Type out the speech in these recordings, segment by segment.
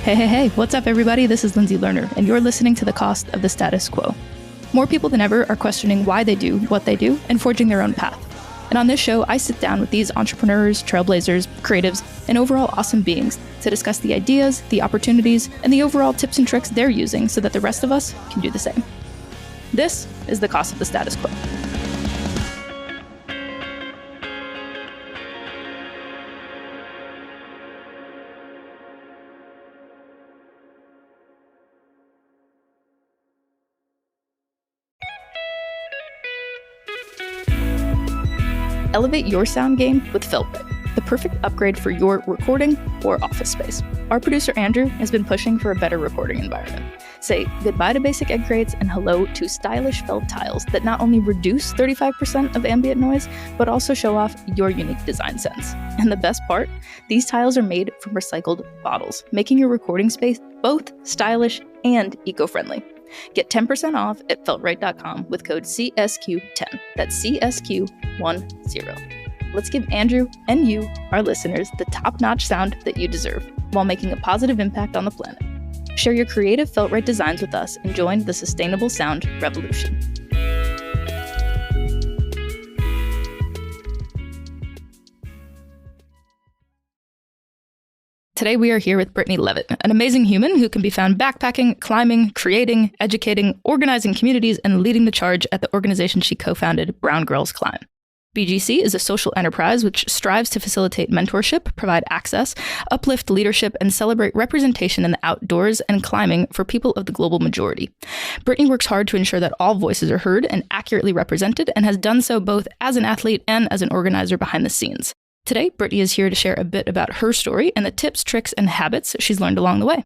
Hey, what's up, everybody? This is Lindsay Lerner, and you're listening to The Cost of the Status Quo. More people than ever are questioning why they do what they do and forging their own path. And on this show, I sit down with these entrepreneurs, trailblazers, creatives, and overall awesome beings to discuss the ideas, the opportunities, and the overall tips and tricks they're using so that the rest of us can do the same. This is The Cost of the Status Quo. Elevate your sound game with Filtrate, the perfect upgrade for your recording or office space. Our producer Andrew has been pushing for a better recording environment. Say goodbye to basic egg crates and hello to stylish felt tiles that not only reduce 35% of ambient noise, but also show off your unique design sense. And the best part, these tiles are made from recycled bottles, making your recording space both stylish and eco-friendly. Get 10% off at feltrate.com with code CSQ10. That's CSQ10. Let's give Andrew and you, our listeners, the top-notch sound that you deserve while making a positive impact on the planet. Share your creative Feltrate designs with us and join the sustainable sound revolution. Today we are here with Brittany Leavitt, an amazing human who can be found backpacking, climbing, creating, educating, organizing communities, and leading the charge at the organization she co-founded, Brown Girls Climb. BGC is a social enterprise which strives to facilitate mentorship, provide access, uplift leadership, and celebrate representation in the outdoors and climbing for people of the global majority. Brittany works hard to ensure that all voices are heard and accurately represented, and has done so both as an athlete and as an organizer behind the scenes. Today, Brittany is here to share a bit about her story and the tips, tricks, and habits she's learned along the way.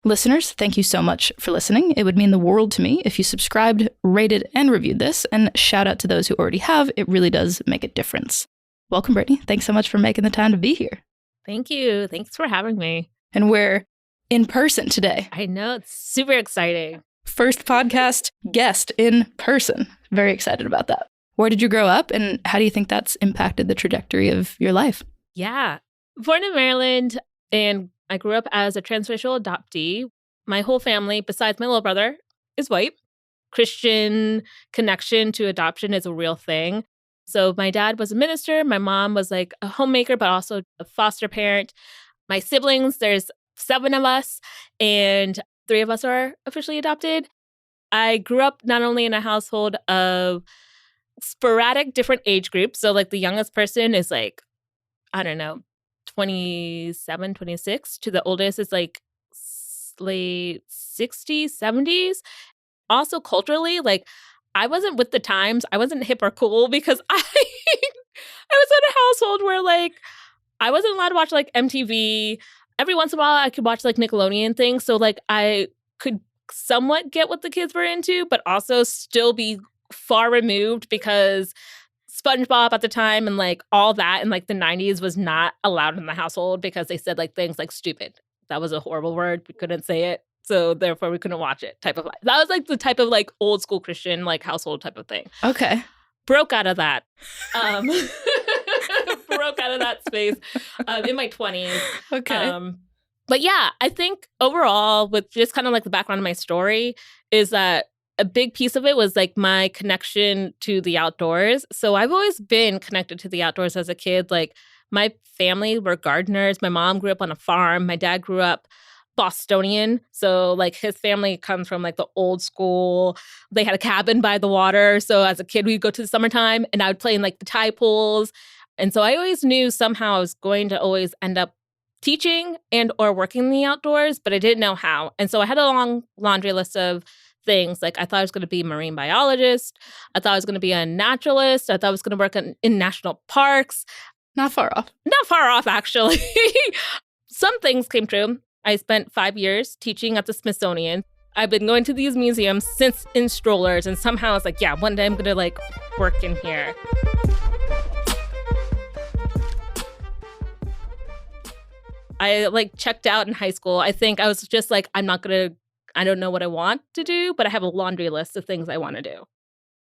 Listeners, thank you so much for listening. It would mean the world to me if you subscribed, rated, and reviewed this, and shout out to those who already have. It really does make a difference. Welcome, Brittany. Thanks so much for making the time to be here. Thank you. Thanks for having me. And we're in person today. I know, it's super exciting. First podcast guest in person. Very excited about that. Where did you grow up, and how do you think that's impacted the trajectory of your life? Yeah. Born in Maryland, and I grew up as a transracial adoptee. My whole family, besides my little brother, is white. Christian connection to adoption is a real thing. So my dad was a minister. My mom was like a homemaker, but also a foster parent. My siblings, there's 7 of us, and 3 of us are officially adopted. I grew up not only in a household of sporadic different age groups. So like the youngest person is like, I don't know, 27, 26, to the oldest is like late 60s, 70s. Also culturally, like I wasn't with the times. I wasn't hip or cool because I was in a household where like I wasn't allowed to watch like MTV. Every once in a while I could watch like Nickelodeon things. So like I could somewhat get what the kids were into, but also still be far removed because SpongeBob at the time and like all that in like the 90s was not allowed in the household because they said like things like stupid. That was a horrible word. We couldn't say it. So therefore we couldn't watch it type of life. That was like the type of like old school Christian like household type of thing. Okay. Broke out of that. Broke out of that space in my 20s. Okay. But yeah, I think overall with just kind of like the background of my story is that a big piece of it was like my connection to the outdoors. So I've always been connected to the outdoors as a kid. Like my family were gardeners. My mom grew up on a farm. My dad grew up Bostonian. So like his family comes from like the old school. They had a cabin by the water. So as a kid, we'd go to the summertime and I would play in like the tide pools. And so I always knew somehow I was going to always end up teaching and or working in the outdoors, but I didn't know how. And so I had a long laundry list of things. Like I thought I was going to be a marine biologist. I thought I was going to be a naturalist. I thought I was going to work in national parks. Not far off. Not far off, actually. Some things came true. I spent 5 years teaching at the Smithsonian. I've been going to these museums since in strollers, and somehow I was like, yeah, one day I'm going to like work in here. I like checked out in high school. I think I was just like, I don't know what I want to do, but I have a laundry list of things I want to do.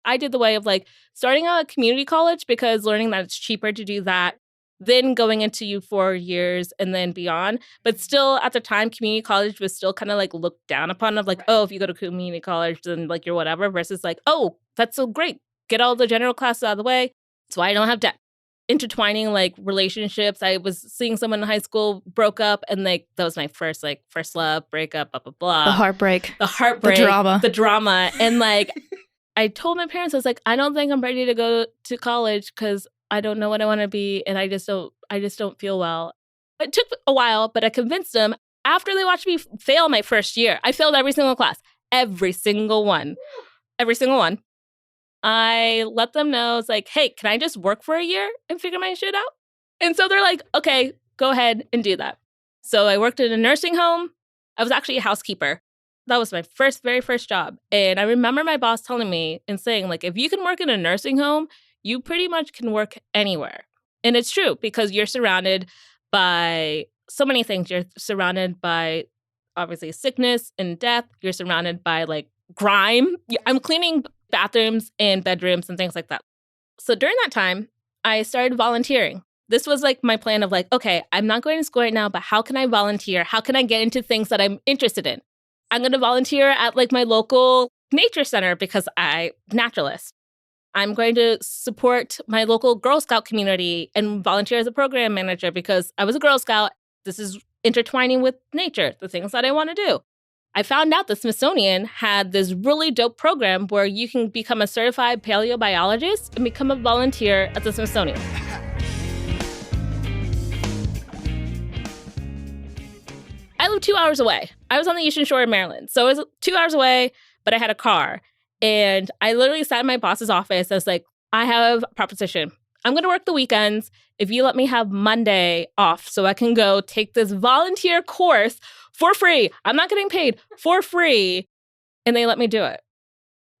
I did the way of like starting a community college because learning that it's cheaper to do that then going into 4 years and then beyond. But still, at the time, community college was still kind of like looked down upon of like, oh, if you go to community college, then like you're whatever, versus like, oh, that's so great. Get all the general classes out of the way. That's why I don't have debt. Intertwining like relationships. I was seeing someone in high school, broke up, and like that was my first love, breakup, blah, blah, blah. The heartbreak. The drama. And like I told my parents, I was like, I don't think I'm ready to go to college because I don't know what I want to be, and I just don't feel well. It took a while, but I convinced them. After they watched me fail my first year, I failed every single class, every single one. I let them know, it's like, hey, can I just work for a year and figure my shit out? And so they're like, okay, go ahead and do that. So I worked in a nursing home. I was actually a housekeeper. That was my very first job. And I remember my boss telling me and saying, like, if you can work in a nursing home, you pretty much can work anywhere. And it's true because you're surrounded by so many things. You're surrounded by, obviously, sickness and death. You're surrounded by, like, grime. I'm cleaning bathrooms and bedrooms and things like that. So during that time, I started volunteering. This was like my plan of like, okay, I'm not going to school right now, but how can I volunteer? How can I get into things that I'm interested in? I'm going to volunteer at like my local nature center because I'm naturalist. I'm going to support my local Girl Scout community and volunteer as a program manager because I was a Girl Scout. This is intertwining with nature, the things that I want to do. I found out the Smithsonian had this really dope program where you can become a certified paleobiologist and become a volunteer at the Smithsonian. I live 2 hours away. I was on the Eastern Shore of Maryland. So it was 2 hours away, but I had a car. And I literally sat in my boss's office. I was like, I have a proposition. I'm going to work the weekends if you let me have Monday off so I can go take this volunteer course for free. I'm not getting paid, for free. And they let me do it.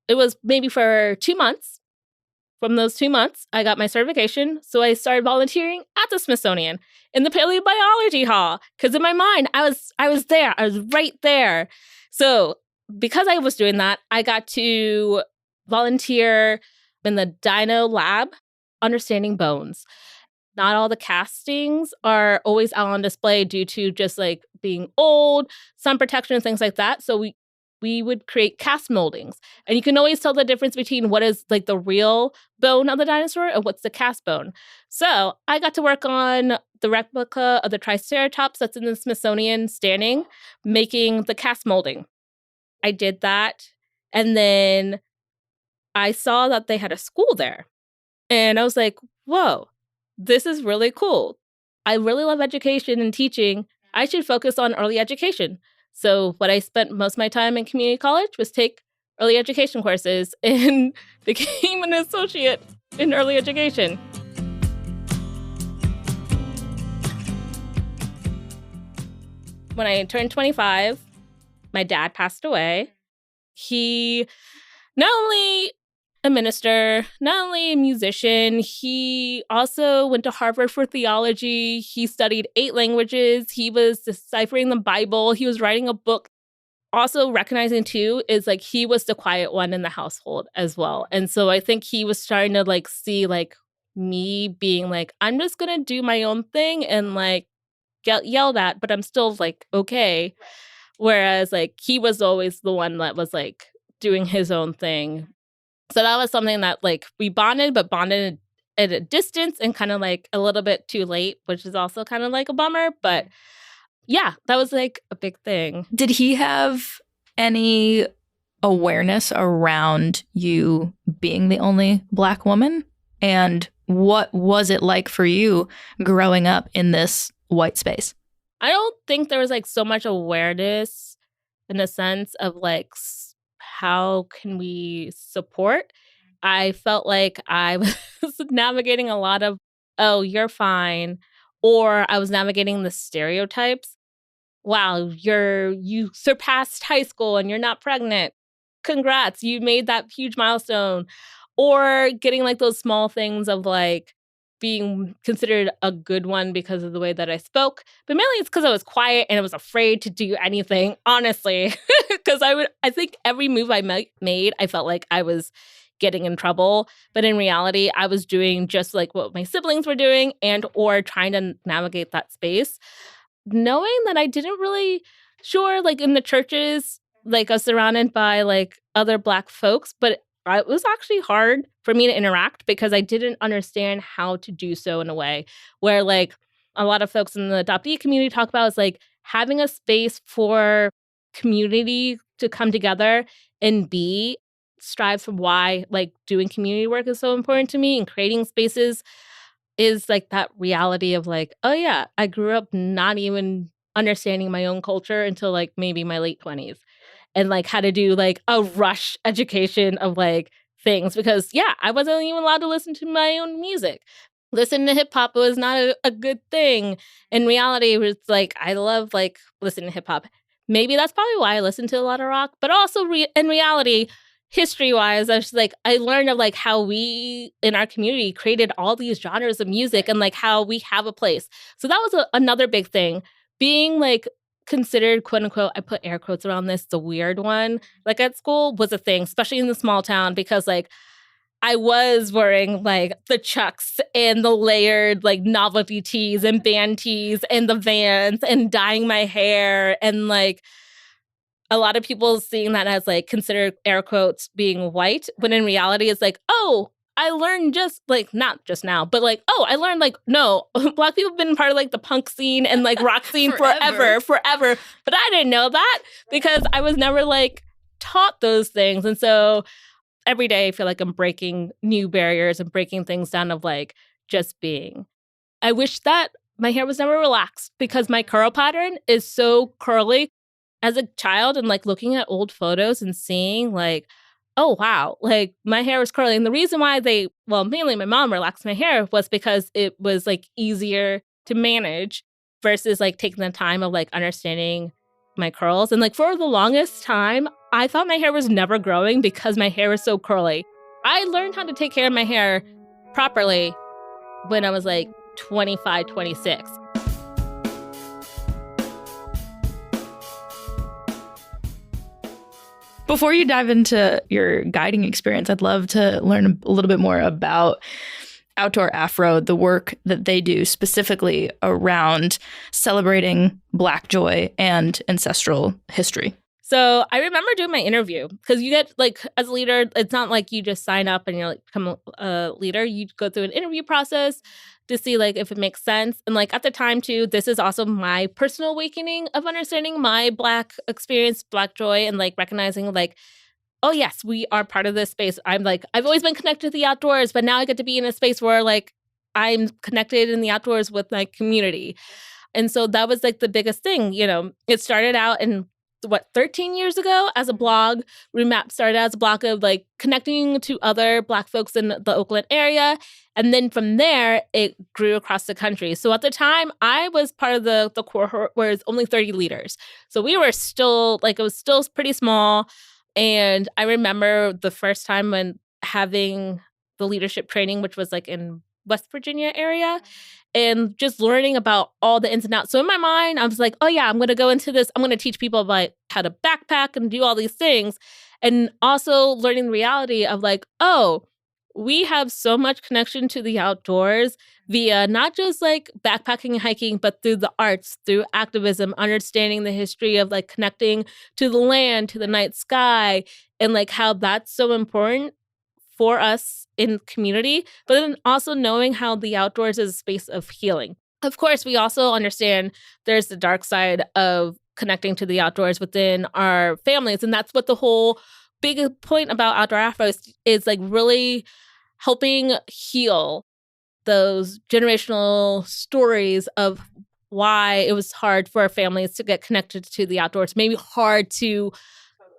It was maybe for 2 months. From those 2 months, I got my certification. So I started volunteering at the Smithsonian in the Paleobiology Hall. Because in my mind, I was there. I was right there. So because I was doing that, I got to volunteer in the dino lab, understanding bones. Not all the castings are always out on display due to just like being old, sun protection, and things like that. So we would create cast moldings. And you can always tell the difference between what is like the real bone of the dinosaur and what's the cast bone. So I got to work on the replica of the Triceratops that's in the Smithsonian standing, making the cast molding. I did that. And then I saw that they had a school there. And I was like, whoa, this is really cool. I really love education and teaching. I should focus on early education. So what I spent most of my time in community college was take early education courses and became an associate in early education. When I turned 25, my dad passed away. He not only a minister, not only a musician, he also went to Harvard for theology. He studied 8 languages. He was deciphering the Bible. He was writing a book. Also recognizing too is like he was the quiet one in the household as well. And so I think he was starting to like see like me being like, I'm just going to do my own thing and like get yelled at, but I'm still like, okay. Whereas like he was always the one that was like doing his own thing. So that was something that like we bonded, but bonded at a distance and kind of like a little bit too late, which is also kind of like a bummer. But yeah, that was like a big thing. Did he have any awareness around you being the only Black woman? And what was it like for you growing up in this white space? I don't think there was like so much awareness in the sense of like how can we support? I felt like I was navigating a lot of, oh, you're fine. Or I was navigating the stereotypes. Wow, you surpassed high school and you're not pregnant. Congrats, you made that huge milestone. Or getting like those small things of like being considered a good one because of the way that I spoke. But mainly it's because I was quiet and I was afraid to do anything, honestly. Because I think every move I made, I felt like I was getting in trouble. But in reality, I was doing just like what my siblings were doing and or trying to navigate that space. Knowing that I didn't really, sure, like in the churches, like I was surrounded by like other Black folks, but it was actually hard for me to interact because I didn't understand how to do so in a way where like a lot of folks in the adoptee community talk about is like having a space for community to come together and be strives for why like doing community work is so important to me and creating spaces is like that reality of like, oh yeah, I grew up not even understanding my own culture until like maybe my late 20s and like had to do like a rush education of like things because yeah, I wasn't even allowed to listen to my own music. Listen to hip hop was not a good thing. In reality, it was like I love like listening to hip hop. Maybe that's probably why I listen to a lot of rock, but also in reality, history wise, I was like, I learned of like how we in our community created all these genres of music and like how we have a place. So that was another big thing. Being like considered, quote unquote, I put air quotes around this, the weird one, like at school was a thing, especially in the small town, because like I was wearing like the Chucks and the layered like novelty tees and band tees and the Vans and dyeing my hair and like a lot of people seeing that as like considered air quotes being white, when in reality it's like, oh, I learned just like not just now, but like, oh, I learned like, no, Black people have been part of like the punk scene and like rock scene forever. But I didn't know that because I was never like taught those things. And so every day I feel like I'm breaking new barriers and breaking things down of like just being. I wish that my hair was never relaxed because my curl pattern is so curly. As a child and like looking at old photos and seeing like, oh wow, like my hair was curly. And the reason why mainly my mom relaxed my hair was because it was like easier to manage versus like taking the time of like understanding my curls. And like for the longest time, I thought my hair was never growing because my hair was so curly. I learned how to take care of my hair properly when I was like 25, 26. Before you dive into your guiding experience, I'd love to learn a little bit more about Outdoor Afro, the work that they do specifically around celebrating Black joy and ancestral history. So I remember doing my interview because you get like as a leader, it's not like you just sign up and you're like become a leader. You go through an interview process to see like if it makes sense. And like at the time too, this is also my personal awakening of understanding my Black experience, Black joy, and like recognizing like, oh yes, we are part of this space. I'm like, I've always been connected to the outdoors, but now I get to be in a space where like I'm connected in the outdoors with my community. And so that was like the biggest thing, you know, it started out in 13 years ago as a blog. Remap started as a blog of like connecting to other Black folks in the Oakland area. And then from there, it grew across the country. So at the time, I was part of the cohort where it's only 30 leaders. So we were still like, it was still pretty small. And I remember the first time when having the leadership training, which was like in West Virginia area, and just learning about all the ins and outs. So in my mind, I was like, oh yeah, I'm going to go into this. I'm going to teach people about how to backpack and do all these things. And also learning the reality of like, oh, we have so much connection to the outdoors via not just like backpacking and hiking, but through the arts, through activism, understanding the history of like connecting to the land, to the night sky, and like how that's so important for us in community, but then also knowing how the outdoors is a space of healing. Of course, we also understand there's the dark side of connecting to the outdoors within our families. And that's what the whole big point about Outdoor Afro is like really helping heal those generational stories of why it was hard for our families to get connected to the outdoors, maybe hard to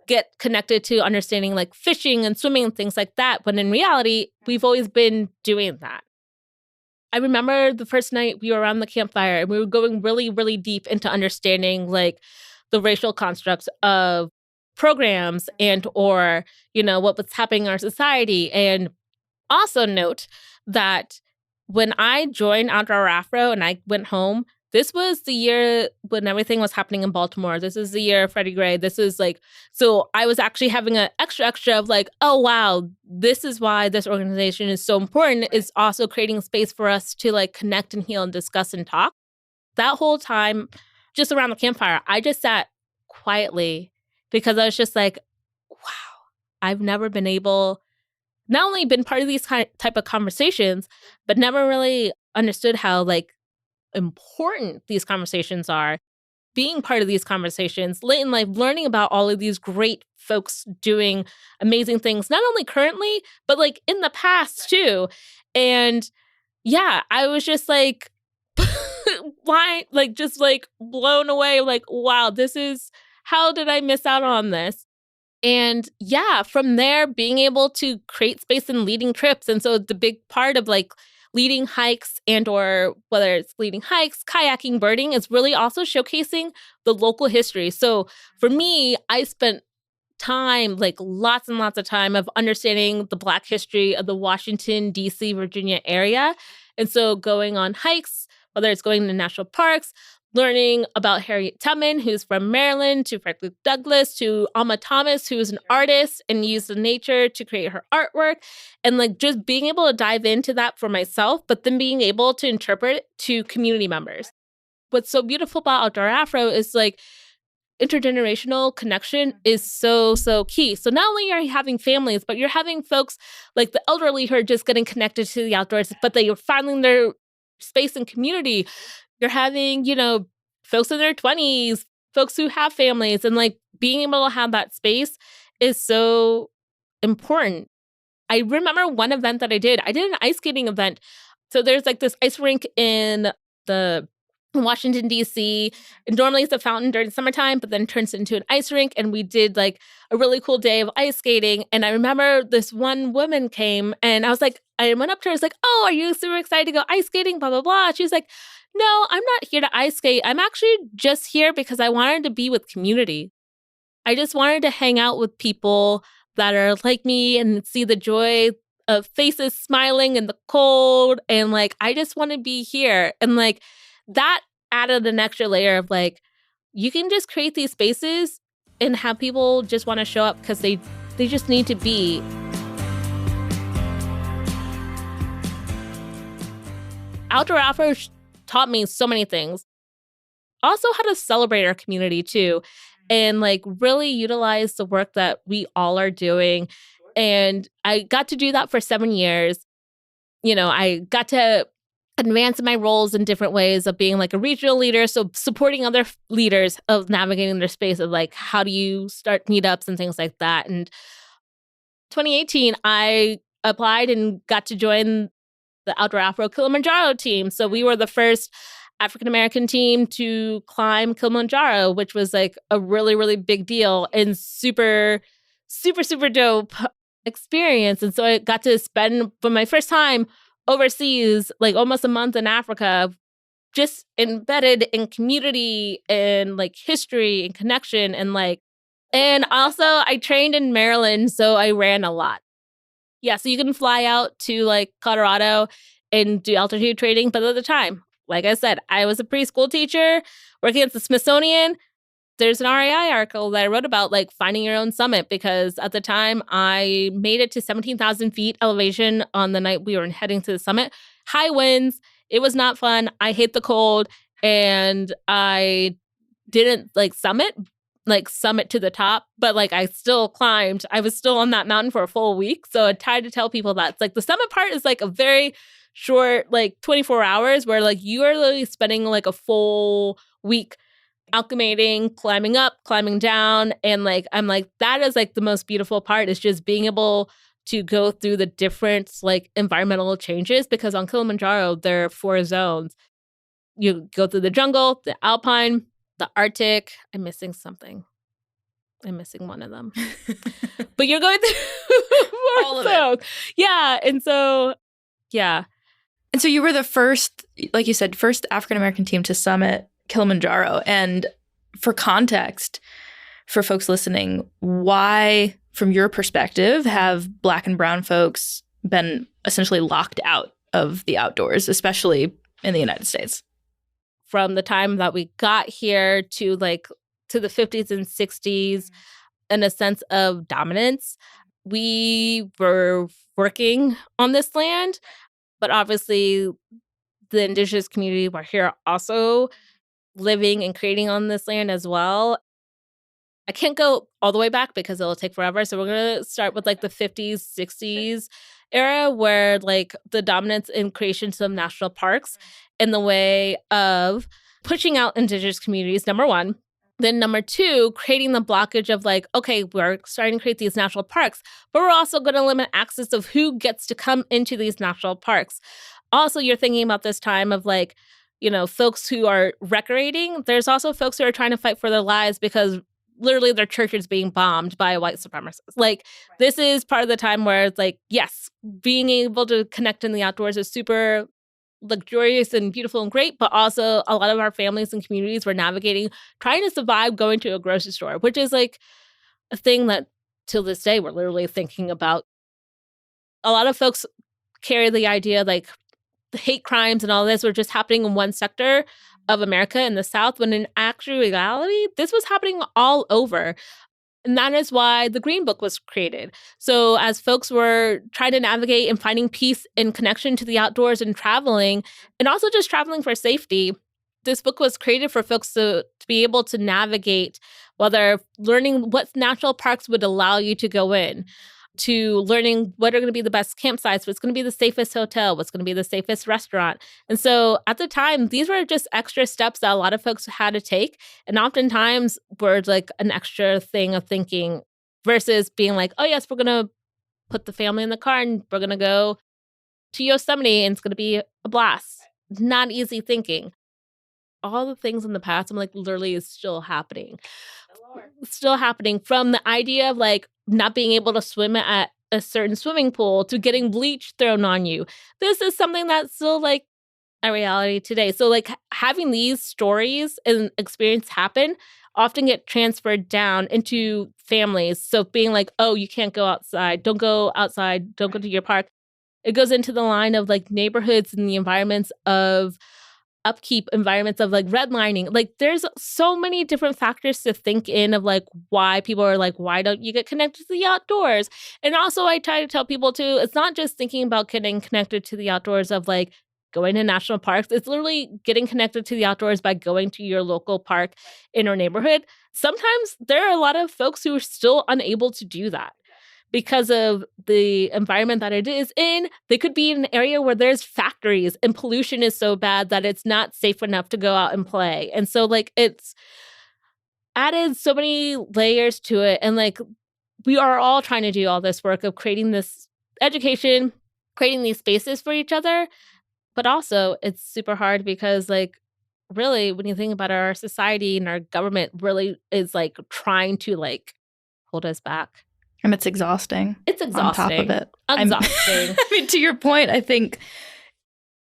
get connected to understanding like fishing and swimming and things like that. When in reality, we've always been doing that. I remember the first night we were around the campfire and we were going really, really deep into understanding like the racial constructs of programs and or, you know, what was happening in our society. And also note that when I joined Outdoor Afro and I went home, this was the year when everything was happening in Baltimore. This is the year of Freddie Gray. This is like, so I was actually having an extra of like, oh, wow, this is why this organization is so important, is also creating space for us to like connect and heal and discuss and talk. That whole time, just around the campfire, I just sat quietly because I was just like, wow, I've never been able, not only been part of these type of conversations, but never really understood how like important these conversations are, being part of these conversations, late in life, learning about all of these great folks doing amazing things, not only currently, but like in the past too. And yeah, I was just like, why, like, just like blown away, like, wow, how did I miss out on this? And yeah, from there, being able to create space and leading trips. And so the big part of like leading hikes and or whether it's leading hikes, kayaking, birding is really also showcasing the local history. So for me, I spent time, like lots and lots of time of understanding the Black history of the Washington, D.C., Virginia area. And so going on hikes, whether it's going to national parks, learning about Harriet Tubman, who's from Maryland, to Frederick Douglass, to Alma Thomas, who is an artist and used the nature to create her artwork. And like just being able to dive into that for myself, but then being able to interpret it to community members. What's so beautiful about Outdoor Afro is like intergenerational connection is so, so key. So not only are you having families, but you're having folks like the elderly who are just getting connected to the outdoors, but they are finding their space and community. You're having, folks in their 20s, folks who have families, and like being able to have that space is so important. I remember one event that I did an ice skating event. So there's like this ice rink in Washington, D.C. And normally it's a fountain during summertime, but then it turns into an ice rink. And we did like a really cool day of ice skating. And I remember this one woman came and I went up to her, I was like, oh, are you super excited to go ice skating? Blah, blah, blah. She was like, no, I'm not here to ice skate. I'm actually just here because I wanted to be with community. I just wanted to hang out with people that are like me and see the joy of faces smiling in the cold. And like, I just want to be here. And like, that added an extra layer of like, you can just create these spaces and have people just want to show up because they just need to be. Outdoor Afro taught me so many things. Also how to celebrate our community too, and like really utilize the work that we all are doing. And I got to do that for 7 years. I got to advance my roles in different ways of being like a regional leader. So supporting other leaders of navigating their space of like, how do you start meetups and things like that. And 2018, I applied and got to join the Outdoor Afro Kilimanjaro team. So we were the first African-American team to climb Kilimanjaro, which was like a really, really big deal and super, super, super dope experience. And so I got to spend, for my first time, overseas, like almost a month in Africa, just embedded in community and like history and connection and also I trained in Maryland, so I ran a lot. Yeah, so you can fly out to like Colorado and do altitude training, but at the time, like I said, I was a preschool teacher working at the Smithsonian. There's an RAI article that I wrote about like finding your own summit because at the time I made it to 17,000 feet elevation on the night we were heading to the summit. High winds. It was not fun. I hate the cold and I didn't summit to the top, but like I still climbed. I was still on that mountain for a full week. So I tried to tell people that it's like the summit part is like a very short, like 24 hours where like you are literally spending like a full week alchemating, climbing up, climbing down. And like, I'm like, that is like the most beautiful part is just being able to go through the different like environmental changes because on Kilimanjaro, there are 4 zones. You go through the jungle, the alpine, the Arctic. I'm missing something. I'm missing one of them. But you're going through all of it. Yeah. And so, yeah. And so you were the first, like you said, first African-American team to summit Kilimanjaro. And for context, for folks listening, why, from your perspective, have Black and brown folks been essentially locked out of the outdoors, especially in the United States? from the time that we got here to the 50s and 60s in a sense of dominance. We were working on this land, but obviously the indigenous community were here also living and creating on this land as well. I can't go all the way back because it'll take forever. So we're going to start with like the 50s, 60s era where like the dominance in creations of national parks in the way of pushing out indigenous communities, number one. Then number two, creating the blockage of like, okay, we're starting to create these national parks, but we're also going to limit access of who gets to come into these national parks. Also, you're thinking about this time of like, you know, folks who are recreating. There's also folks who are trying to fight for their lives because literally their church is being bombed by white supremacists. Like, this is part of the time where it's like, yes, being able to connect in the outdoors is super luxurious and beautiful and great, but also a lot of our families and communities were navigating, trying to survive going to a grocery store, which is like a thing that till this day we're literally thinking about. A lot of folks carry the idea like the hate crimes and all this were just happening in one sector of America in the South, when in actual reality, this was happening all over. And that is why the Green Book was created. So as folks were trying to navigate and finding peace and connection to the outdoors and traveling, and also just traveling for safety, this book was created for folks to be able to navigate, whether learning what national parks would allow you to go in, to learning what are going to be the best campsites, what's going to be the safest hotel, what's going to be the safest restaurant. And so at the time, these were just extra steps that a lot of folks had to take. And oftentimes were like an extra thing of thinking versus being like, oh, yes, we're going to put the family in the car and we're going to go to Yosemite and it's going to be a blast. Not easy thinking. All the things in the past, I'm like, literally is still happening. Still happening, from the idea of like not being able to swim at a certain swimming pool to getting bleach thrown on you. This is something that's still like a reality today. So like having these stories and experience happen often get transferred down into families. So being like, oh, you can't go outside. Don't go outside. Don't go to your park. It goes into the line of like neighborhoods and the environments of upkeep, environments of like redlining. Like there's so many different factors to think in of like why people are like, why don't you get connected to the outdoors? And also I try to tell people too, it's not just thinking about getting connected to the outdoors of like going to national parks. It's literally getting connected to the outdoors by going to your local park in your neighborhood. Sometimes there are a lot of folks who are still unable to do that because of the environment that it is in. They could be in an area where there's factories and pollution is so bad that it's not safe enough to go out and play. And so like it's added so many layers to it. And like we are all trying to do all this work of creating this education, creating these spaces for each other. But also it's super hard because like really when you think about our society and our government really is like trying to like hold us back. And it's exhausting. It's exhausting. On top of it. Exhausting. I mean, to your point, I think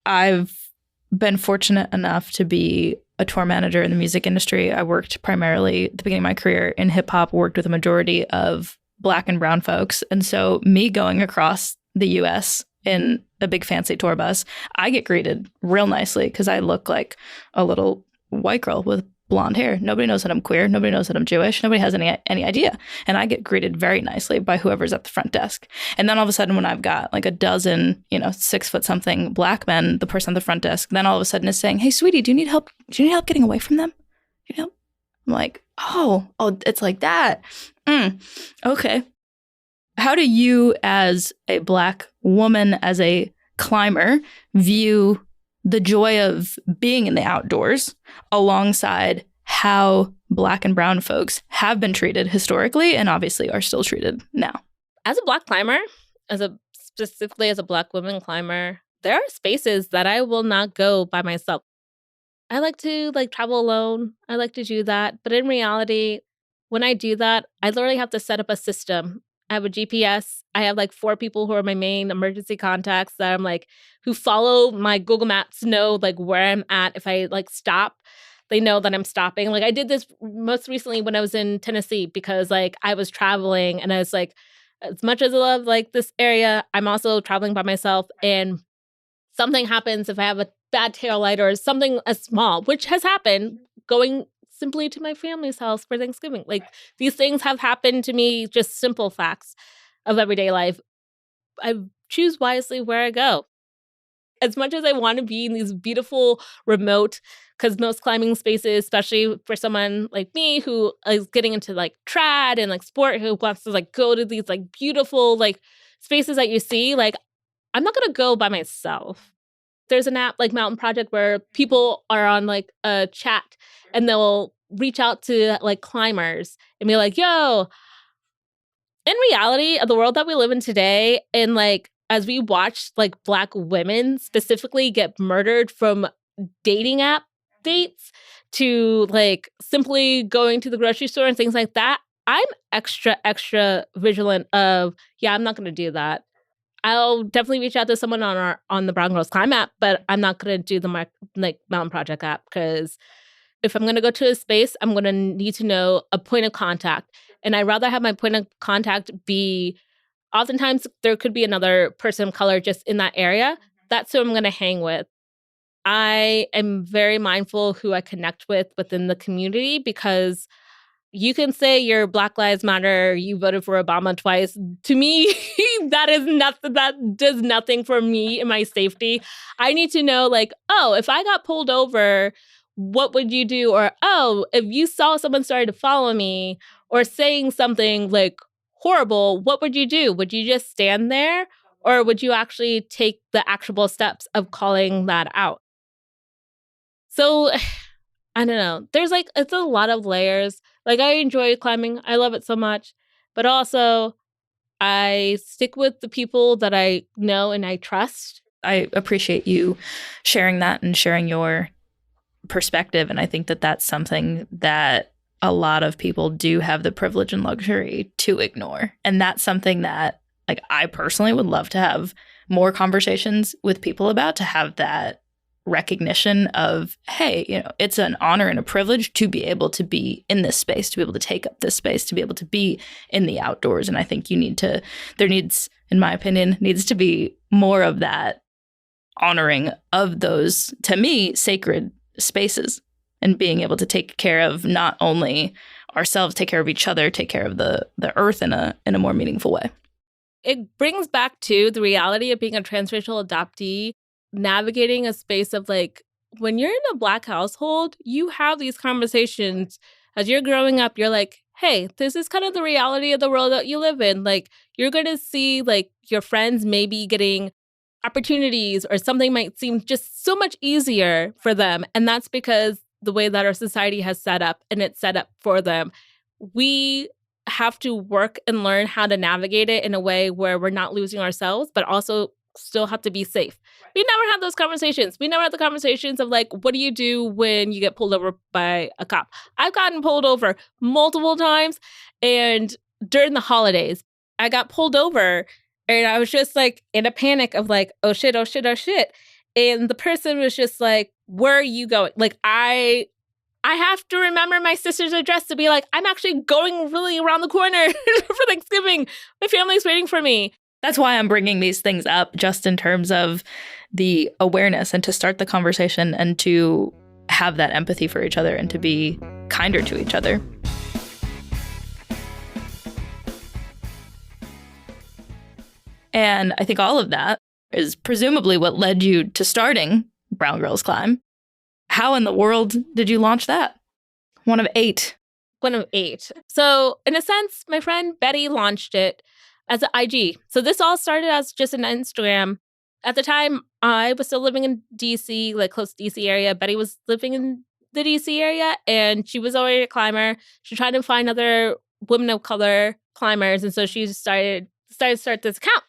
I've been fortunate enough to be a tour manager in the music industry. I worked primarily at the beginning of my career in hip hop, worked with a majority of Black and brown folks. And so me going across the US in a big fancy tour bus, I get greeted real nicely because I look like a little white girl with blonde hair. Nobody knows that I'm queer. Nobody knows that I'm Jewish. Nobody has any idea. And I get greeted very nicely by whoever's at the front desk. And then all of a sudden when I've got like a dozen, 6-foot-something Black men, the person at the front desk, then all of a sudden is saying, hey, sweetie, do you need help? Do you need help getting away from them? I'm like, oh, it's like that. Okay. How do you as a Black woman, as a climber, view the joy of being in the outdoors alongside how Black and brown folks have been treated historically and obviously are still treated now? As a Black climber, specifically as a Black woman climber, there are spaces that I will not go by myself. I like to travel alone. I like to do that. But in reality, when I do that, I literally have to set up a system. I have a GPS. I have 4 people who are my main emergency contacts that I'm who follow my Google Maps, know where I'm at. If I stop, they know that I'm stopping. I did this most recently when I was in Tennessee because I was traveling and I was as much as I love this area, I'm also traveling by myself and something happens if I have a bad taillight or something as small, which has happened, going simply to my family's house for Thanksgiving. Like, these things have happened to me, just simple facts of everyday life. I choose wisely where I go. As much as I want to be in these beautiful remote, because most climbing spaces, especially for someone like me who is getting into like trad and like sport, who wants to like go to these like beautiful like spaces that you see, like I'm not gonna go by myself. There's an app like Mountain Project where people are on like a chat and they'll reach out to like climbers and be like, yo, in reality of the world that we live in today, and like as we watch like Black women specifically get murdered from dating app dates to like simply going to the grocery store and things like that, I'm extra vigilant of, yeah, I'm not going to do that. I'll definitely reach out to someone on the Brown Girls Climb app, but I'm not going to do the like Mountain Project app, because if I'm going to go to a space, I'm going to need to know a point of contact. And I'd rather have my point of contact be, oftentimes there could be another person of color just in that area. That's who I'm going to hang with. I am very mindful who I connect with within the community, because you can say you're Black Lives Matter, you voted for Obama twice. To me, that does nothing for me and my safety. I need to know, like, oh, if I got pulled over, what would you do? Or, oh, if you saw someone started to follow me or saying something like horrible, what would you do? Would you just stand there? Or would you actually take the actual steps of calling that out? So I don't know. There's like, it's a lot of layers. Like, I enjoy climbing. I love it so much. But also, I stick with the people that I know and I trust. I appreciate you sharing that and sharing your perspective. And I think that that's something that a lot of people do have the privilege and luxury to ignore. And that's something that, like, I personally would love to have more conversations with people about, to have that recognition of, hey, you know, it's an honor and a privilege to be able to be in this space, to be able to take up this space, to be able to be in the outdoors. And I think there needs, in my opinion, needs to be more of that honoring of those, to me, sacred spaces, and being able to take care of not only ourselves, take care of each other, take care of the earth in a more meaningful way. It brings back to the reality of being a transracial adoptee, navigating a space of like, when you're in a Black household, you have these conversations as you're growing up. You're like, hey, this is kind of the reality of the world that you live in. Like, you're going to see like your friends maybe getting opportunities, or something might seem just so much easier for them. And that's because the way that our society has set up, and it's set up for them. We have to work and learn how to navigate it in a way where we're not losing ourselves, but also still have to be safe. We never had those conversations. We never had the conversations of like, what do you do when you get pulled over by a cop? I've gotten pulled over multiple times, and during the holidays, I got pulled over, and I was just like in a panic of like, oh shit, oh shit, oh shit. And the person was just like, where are you going? Like, I have to remember my sister's address to be like, I'm actually going really around the corner for Thanksgiving. My family's waiting for me. That's why I'm bringing these things up, just in terms of the awareness, and to start the conversation, and to have that empathy for each other, and to be kinder to each other. And I think all of that is presumably what led you to starting Brown Girls Climb. How in the world did you launch that? One of eight. One of eight. So in a sense, my friend Betty launched it as an IG. So this all started as just an Instagram. At the time, I was still living in DC, like close to DC area. Betty was living in the DC area, and she was already a climber. She tried to find other women of color climbers, and so she decided to start this account.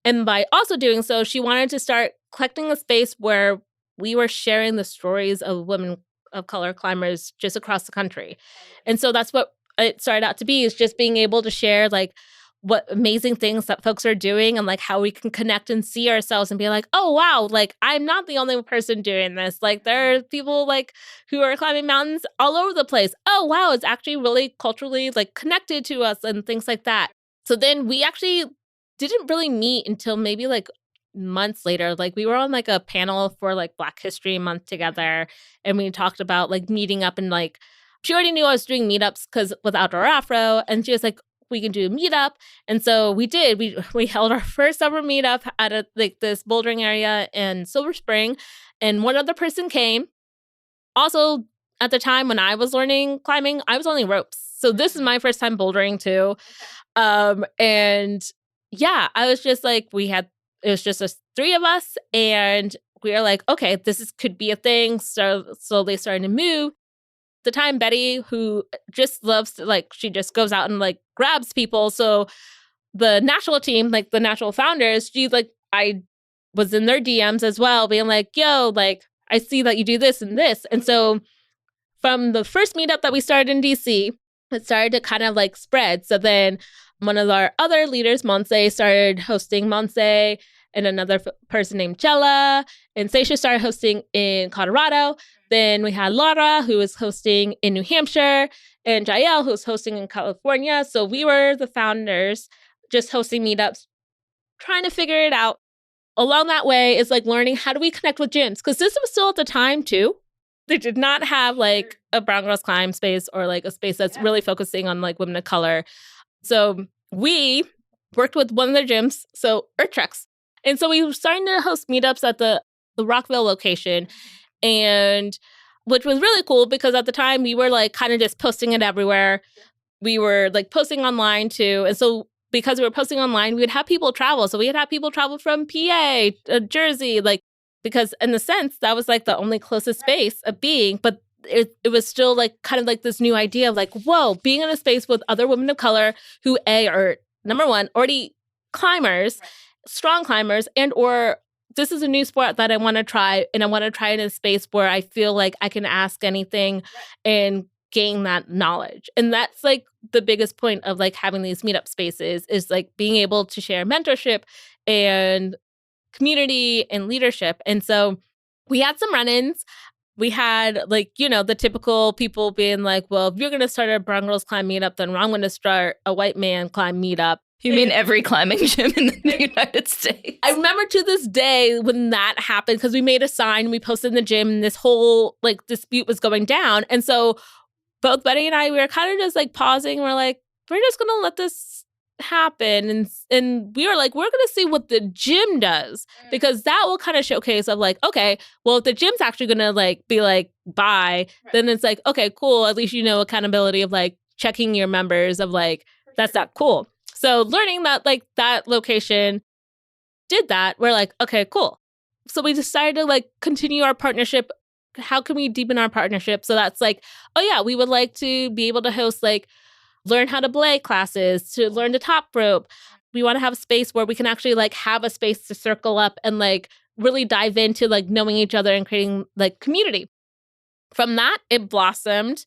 And by also doing so, she wanted to start collecting a space where we were sharing the stories of women of color climbers just across the country. And so that's what it started out to be, is just being able to share like what amazing things that folks are doing, and like how we can connect and see ourselves and be like, oh, wow, like I'm not the only person doing this. Like there are people like who are climbing mountains all over the place. Oh, wow, it's actually really culturally like connected to us and things like that. So then we actually didn't really meet until maybe like months later, like we were on like a panel for like Black History Month together, and we talked about like meeting up, and like she already knew I was doing meetups because with Outdoor Afro, and she was like, we can do a meetup. And so we did. We held our first ever meetup at like this bouldering area in Silver Spring, and one other person came. Also, at the time when I was learning climbing, I was only ropes. So this is my first time bouldering too. And yeah, I was just like, it was just us three of us, and we were like, okay, could be a thing. So slowly starting to move. The time Betty, who just loves to, like, she just goes out and like grabs people. So the national team, like the national founders, I was in their DMs as well, being like, yo, like, I see that you do this and this. And so from the first meetup that we started in DC, it started to kind of like spread. So then one of our other leaders, Monse, started hosting Monse, and another person named Jella, and Seisha started hosting in Colorado. Then we had Laura, who was hosting in New Hampshire, and Jael, who was hosting in California. So we were the founders, just hosting meetups, trying to figure it out. Along that way is like learning, how do we connect with gyms? Because this was still at the time too. They did not have like a Brown Girls Climb space, or like a space that's really focusing on like women of color. So we worked with one of their gyms, so Earth Treks. And so we were starting to host meetups at the Rockville location, and which was really cool because at the time we were like kind of just posting it everywhere. We were like posting online too. And so because we were posting online, we would have people travel. So we would have people travel from PA, Jersey, like, because in the sense that was like the only closest space of being, but it was still like kind of like this new idea of like, whoa, being in a space with other women of color who are, number one, already climbers, strong climbers, and or this is a new sport that I want to try, and I want to try it in a space where I feel like I can ask anything and gain that knowledge. And that's like the biggest point of like having these meetup spaces, is like being able to share mentorship and community and leadership. And so we had some run-ins. We had like, the typical people being like, well, if you're going to start a Brown Girls Climb meetup, then I'm going to start a white man climb meetup. You mean every climbing gym in the United States? I remember to this day when that happened, because we made a sign, we posted in the gym, and this whole like dispute was going down. And so both Betty and I, we were kind of just like pausing. We're like, we're just going to let this happen. And we were like, we're going to see what the gym does, because that will kind of showcase of like, okay, well, if the gym's actually going to like be like, bye, then it's like, okay, cool. At least, accountability of like checking your members of like, that's not cool. So learning that like that location did that, we're like, okay, cool. So we decided to like continue our partnership. How can we deepen our partnership? So that's like, oh yeah, we would like to be able to host like learn how to belay classes, to learn to top rope. We want to have a space where we can actually like have a space to circle up and like really dive into like knowing each other and creating like community. From that, it blossomed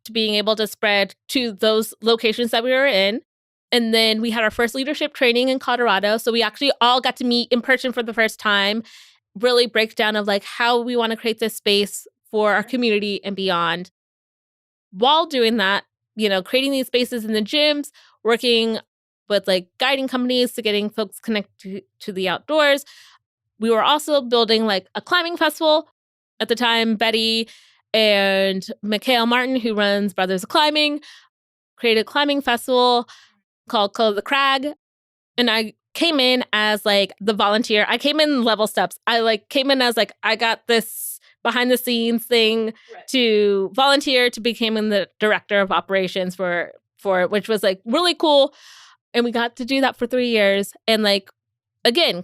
to being able to spread to those locations that we were in. And then we had our first leadership training in Colorado. So we actually all got to meet in person for the first time, really break down of like how we want to create this space for our community and beyond. While doing that, creating these spaces in the gyms, working with like guiding companies to getting folks connected to the outdoors. We were also building like a climbing festival. At the time, Betty and Mikhail Martin, who runs Brothers of Climbing, created a climbing festival called Call of the Crag. And I came in as like the volunteer. I came in level steps. I like came in as like, I got this behind the scenes thing to volunteer to become the director of operations for it, which was like really cool. And we got to do that for 3 years. And like, again,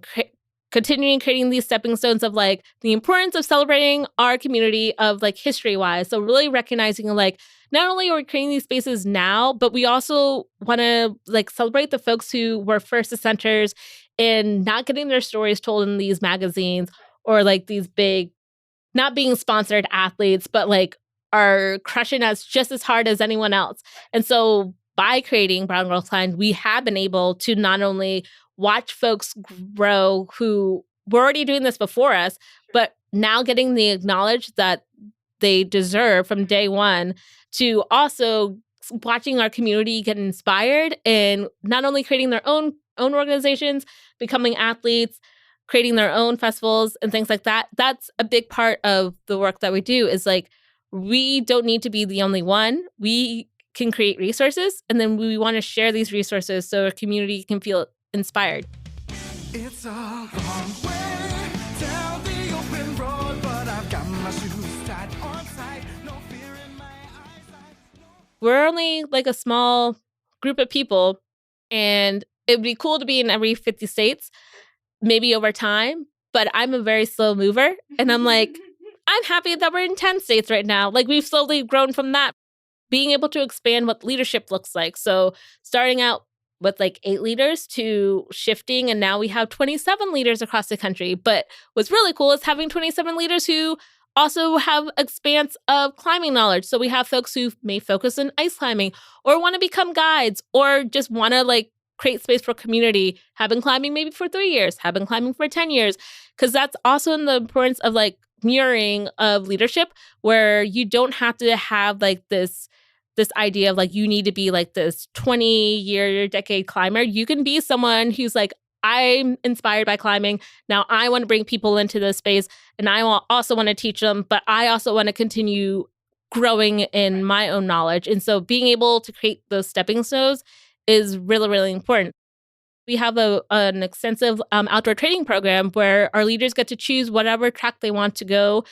continuing creating these stepping stones of like the importance of celebrating our community of like history wise. So really recognizing like, not only are we creating these spaces now, but we also want to like celebrate the folks who were first dissenters and not getting their stories told in these magazines, or like these big, not being sponsored athletes, but like are crushing us just as hard as anyone else. And so by creating Brown Girls Climb, we have been able to not only watch folks grow who were already doing this before us, but now getting the acknowledgement that they deserve from day one, to also watching our community get inspired and not only creating their own organizations, becoming athletes, creating their own festivals and things like that. That's a big part of the work that we do is like, we don't need to be the only one. We can create resources, and then we want to share these resources so our community can feel inspired. It's a long way down the open road, but I've got my shoes tied on tight. No fear in my eyesight. We're only like a small group of people, and it would be cool to be in every 50 states, maybe over time, but I'm a very slow mover, and I'm like, I'm happy that we're in 10 states right now. Like, we've slowly grown from that, being able to expand what leadership looks like. So starting out with like 8 leaders to shifting, and now we have 27 leaders across the country. But what's really cool is having 27 leaders who also have expanse of climbing knowledge. So we have folks who may focus on ice climbing or want to become guides or just want to like create space for community, have been climbing maybe for 3 years, have been climbing for 10 years. Because that's also in the importance of like mirroring of leadership, where you don't have to have like this idea of like, you need to be like this 20-year decade climber. You can be someone who's like, I'm inspired by climbing. Now I want to bring people into this space, and I also want to teach them, but I also want to continue growing in my own knowledge. And so being able to create those stepping stones is really, really important. We have an extensive outdoor training program where our leaders get to choose whatever track they want to go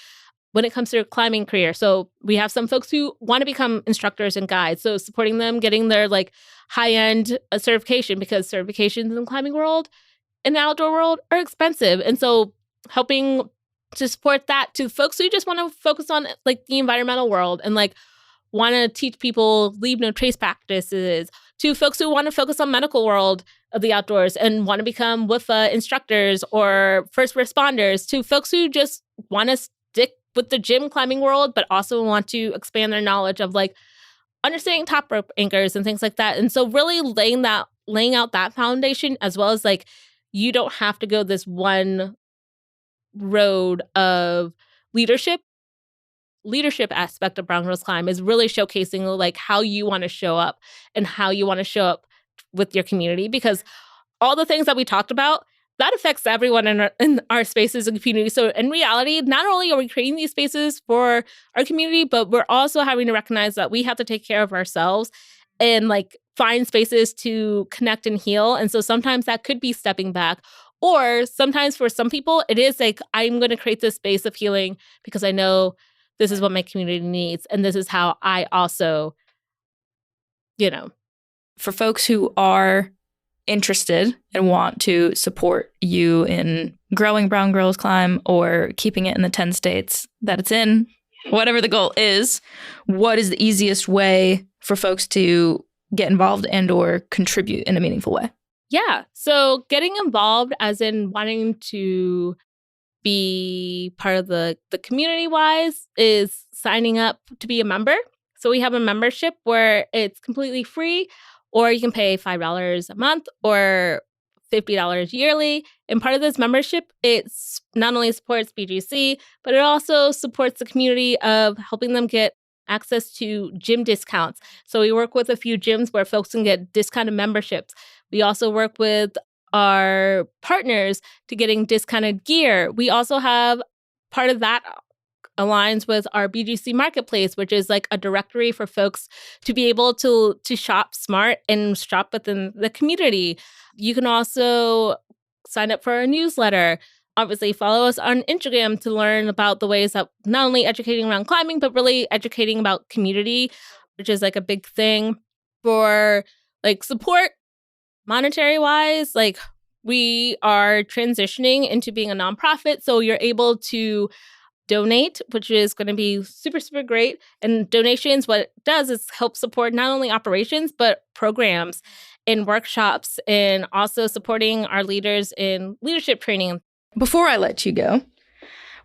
when it comes to their climbing career. So we have some folks who want to become instructors and guides. So supporting them, getting their like high-end certification, because certifications in the climbing world and the outdoor world are expensive. And so helping to support that to folks who just want to focus on like the environmental world and like want to teach people leave no trace practices, to folks who want to focus on medical world of the outdoors and want to become WIFA instructors or first responders, to folks who just want to stick with the gym climbing world, but also want to expand their knowledge of like understanding top rope anchors and things like that. And so really laying out that foundation, as well as like, you don't have to go this one road of leadership aspect of Brown Girls Climb is really showcasing like how you want to show up and how you want to show up with your community, because all the things that we talked about, that affects everyone in our spaces and community. So in reality, not only are we creating these spaces for our community, but we're also having to recognize that we have to take care of ourselves and like find spaces to connect and heal. And so sometimes that could be stepping back, or sometimes for some people, it is like, I'm going to create this space of healing because I know this is what my community needs. And this is how I also, For folks who are interested and want to support you in growing Brown Girls Climb or keeping it in the 10 states that it's in, whatever the goal is, what is the easiest way for folks to get involved and or contribute in a meaningful way? Yeah. So getting involved as in wanting to be part of the community wise is signing up to be a member. So we have a membership where it's completely free, or you can pay $5 a month or $50 yearly. And part of this membership, it's not only supports BGC, but it also supports the community of helping them get access to gym discounts. So we work with a few gyms where folks can get discounted memberships. We also work with our partners to getting discounted gear. We also have part of that aligns with our BGC marketplace, which is like a directory for folks to be able to shop smart and shop within the community. You can also sign up for our newsletter. Obviously, follow us on Instagram to learn about the ways that not only educating around climbing, but really educating about community, which is like a big thing for like support monetary wise. Like, we are transitioning into being a nonprofit. So you're able to donate, which is going to be super, super great. And donations, what it does is help support not only operations, but programs and workshops, and also supporting our leaders in leadership training. Before I let you go,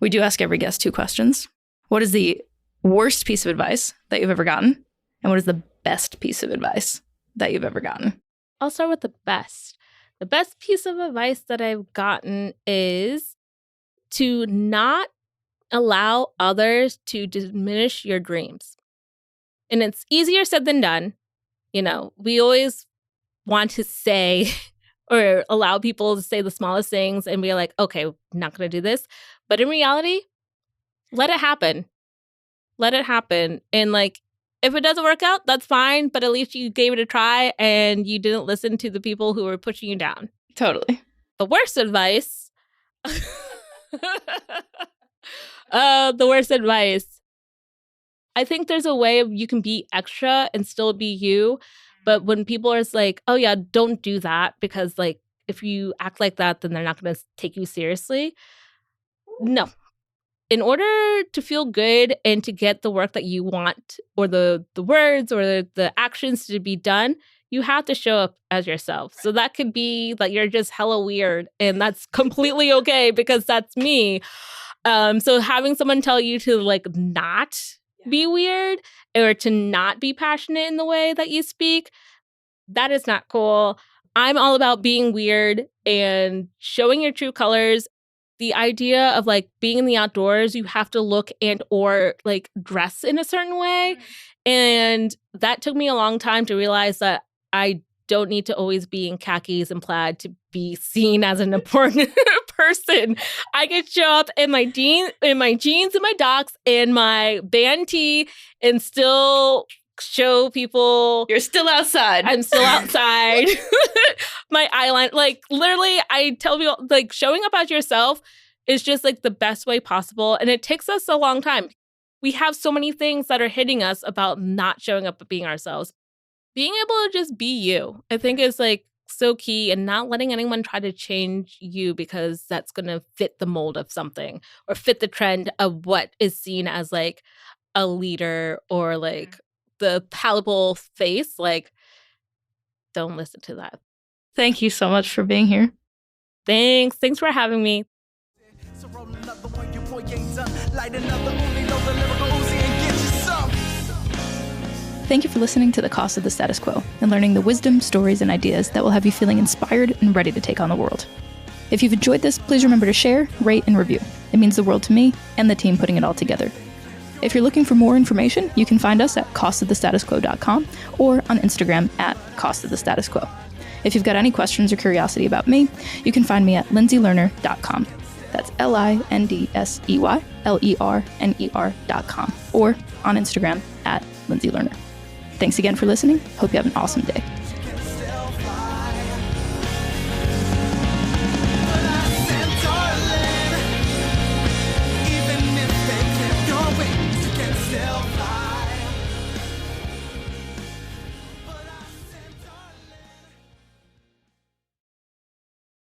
we do ask every guest 2 questions. What is the worst piece of advice that you've ever gotten? And what is the best piece of advice that you've ever gotten? I'll start with the best. The best piece of advice that I've gotten is to not allow others to diminish your dreams. And it's easier said than done. We always want to say or allow people to say the smallest things and be like, okay, not going to do this. But in reality, let it happen. Let it happen. And like, if it doesn't work out, that's fine. But at least you gave it a try and you didn't listen to the people who were pushing you down. Totally. The worst advice. The worst advice. I think there's a way you can be extra and still be you. But when people are like, oh yeah, don't do that because like if you act like that, then they're not going to take you seriously. No. In order to feel good and to get the work that you want or the words or the actions to be done, you have to show up as yourself. So that could be that you're just hella weird and that's completely okay because that's me. So having someone tell you to like not be weird or to not be passionate in the way that you speak, that is not cool. I'm all about being weird and showing your true colors. The idea of like being in the outdoors, you have to look and or like dress in a certain way. And that took me a long time to realize that I don't need to always be in khakis and plaid to be seen as an important person. I could show up in my jeans and my docs and my band tee and still show people you're still outside. I'm still outside. My eyeline, like literally, I tell people like showing up as yourself is just like the best way possible. And it takes us a long time. We have so many things that are hitting us about not showing up and being ourselves. Being able to just be you, I think is like so key, and not letting anyone try to change you because that's going to fit the mold of something or fit the trend of what is seen as like a leader or like the palatable face. Like, don't listen to that. Thank you so much for being here. Thanks for having me. Thank you for listening to The Cost of the Status Quo and learning the wisdom, stories, and ideas that will have you feeling inspired and ready to take on the world. If you've enjoyed this, please remember to share, rate, and review. It means the world to me and the team putting it all together. If you're looking for more information, you can find us at costofthestatusquo.com or on Instagram at costofthestatusquo. If you've got any questions or curiosity about me, you can find me at lindseylerner.com. That's LINDSEYLERNER.com or on Instagram at Lindsey Lerner. Thanks again for listening. Hope you have an awesome day.